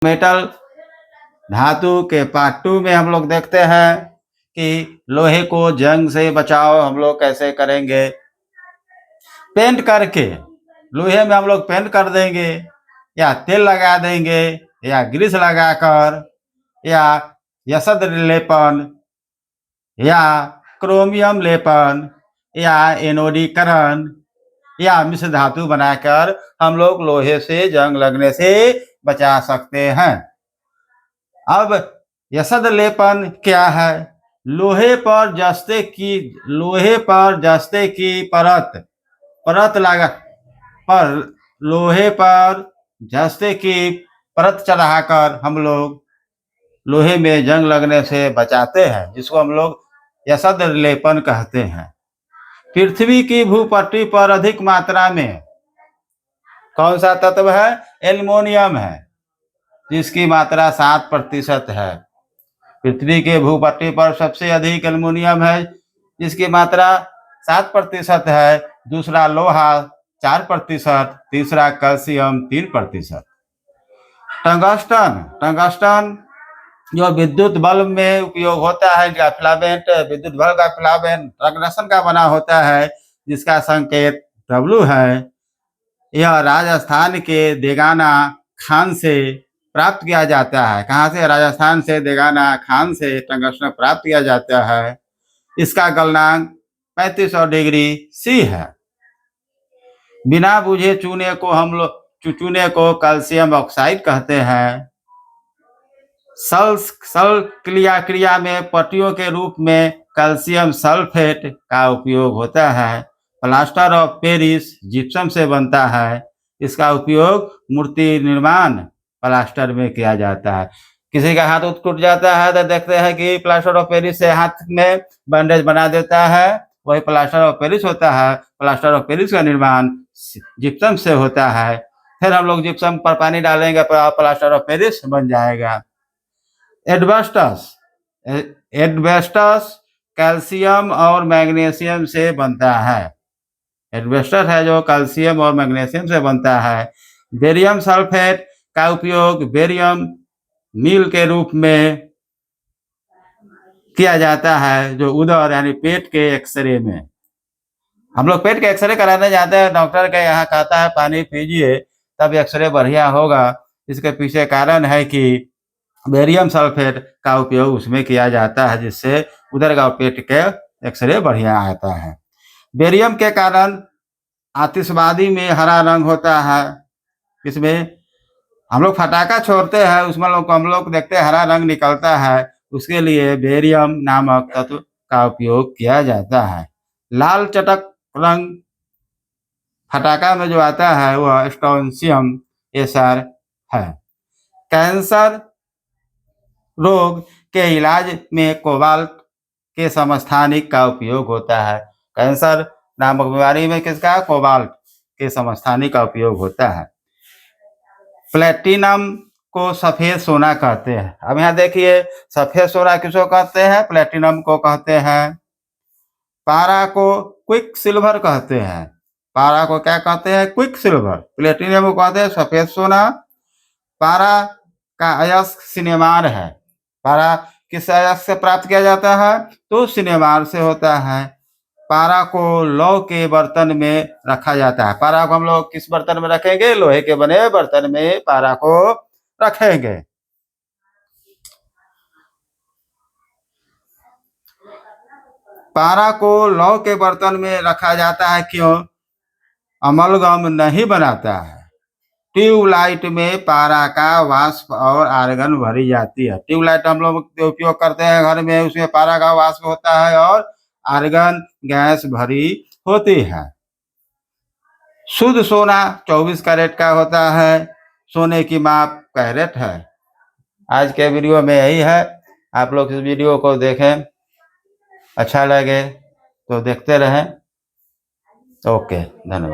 Metal धातु के part 2 में हम लोग देखते हैं कि लोहे को जंग से बचाव हम लोग कैसे करेंगे। पेंट करके लोहे में हम लोग पेंट कर देंगे या तेल लगा देंगे या ग्रीस लगाकर या यसद लेपन या क्रोमियम लेपन या एनोडीकरण या मिश्र धातु बनाकर हम लोग लोहे से जंग लगने से बचा सकते हैं। अब यसद लेपन क्या है? लोहे पर जस्ते की परत लगा पर लोहे पर जस्ते की परत चढ़ाकर हम लोग लोहे में जंग लगने से बचाते हैं, जिसको हम लोग यसद लेपन कहते हैं। पृथ्वी की भूपट्टी पर अधिक मात्रा में कौन सा तत्व है? एल्युमिनियम है, जिसकी मात्रा 7% है। पृथ्वी के भूपट्टी पर सबसे अधिक एल्युमिनियम है, जिसकी मात्रा 7% है। दूसरा लोहा 4%, तीसरा कैल्शियम 3%। टंगस्टन जो विद्युत बल्ब में उपयोग होता है, इसका फिलामेंट विद्युत बल्ब का फिलामेंट टंगस्टन का बना होता है, जिसका संकेत W है। यह राजस्थान के देगाना खान से प्राप्त किया जाता है। कहाँ से? राजस्थान से देगाना खान से टंगस्टन प्राप्त किया जाता है। इसका गलनांक 3500 डिग्री C है। बिना बुझे चूने को कैल्शियम ऑक्साइड कहते हैं। सल क्रिया में पट्टियों के रूप में कैल्शियम सल्फेट का उपयोग होता है। प्लास्टर ऑफ पेरिस जिप्सम से बनता है। इसका उपयोग मूर्ति निर्माण प्लास्टर में किया जाता है। किसी का हाथ टूट जाता है तो देखते हैं कि प्लास्टर ऑफ पेरिस से हाथ में बैंडेज बना देता है, वही प्लास्टर ऑफ पेरिस होता है। प्लास्टर ऑफ पेरिस का निर्माण जिप्सम से होता है। फिर हम लोग जिप्सम पर पानी डालेंगे, प्लास्टर ऑफ पेरिस बन जाएगा। एस्बेस्टस कैल्शियम और मैग्नीशियम से बनता है। एस्बेस्टस है जो कैल्शियम और मैग्नीशियम से बनता है। बेरियम सल्फेट का उपयोग बेरियम मील के रूप में किया जाता है, जो उदर यानी पेट के एक्सरे में। हम लोग पेट के एक्सरे कराने जाते हैं, डॉक्टर के यहाँ कहता है पानी पीजिए तब एक्सरे बढ़िया होगा। इसके पीछे कारण है कि बेरियम सल्फेट का उपयोग उसमें किया जाता है, जिससे उधर का पेट के एक्सरे बढ़िया आता है। बेरियम के कारण आतिशबाजी में हरा रंग होता है। इसमें हम लोग फटाका छोड़ते हैं, उसमें हम लोग देखते हैं हरा रंग निकलता है, उसके लिए बेरियम नामक तत्व का उपयोग किया जाता है। लाल चटक रंग फटाका में जो आता है वह स्ट्रोंशियम एसर है। कैंसर रोग के इलाज में कोबाल्ट के समस्थानिक का उपयोग होता है। कैंसर नामक बीमारी में किसका? कोबाल्ट के समस्थानिक का उपयोग होता है। प्लेटिनम को सफेद सोना कहते हैं। अब यहाँ देखिए, सफेद सोना किसको कहते हैं? प्लेटिनम को कहते हैं। पारा को क्विक सिल्वर कहते हैं। पारा को क्या कहते हैं? Quick silver. प्लेटिनम को कहते हैं सफेद सोना। पारा का अयस्क सिनेमार है। पारा किस अयस्क से प्राप्त किया जाता है? तो सिनेमार से होता है। पारा को लौ के बर्तन में रखा जाता है। पारा को हम लोग किस बर्तन में रखेंगे? लोहे के बने बर्तन में पारा को रखेंगे। पारा को लौ के बर्तन में रखा जाता है, क्यों? अमलगम नहीं बनाता है। ट्यूबलाइट में पारा का वाष्प और आर्गन भरी जाती है। ट्यूबलाइट हम लोग उपयोग करते हैं घर में, उसमें पारा का वाष्प होता है और आर्गन गैस भरी होती है। शुद्ध सोना 24 कैरेट का होता है। सोने की माप कैरेट है। आज के वीडियो में यही है। आप लोग इस वीडियो को देखें, अच्छा लगे तो देखते रहें। ओके, धन्यवाद।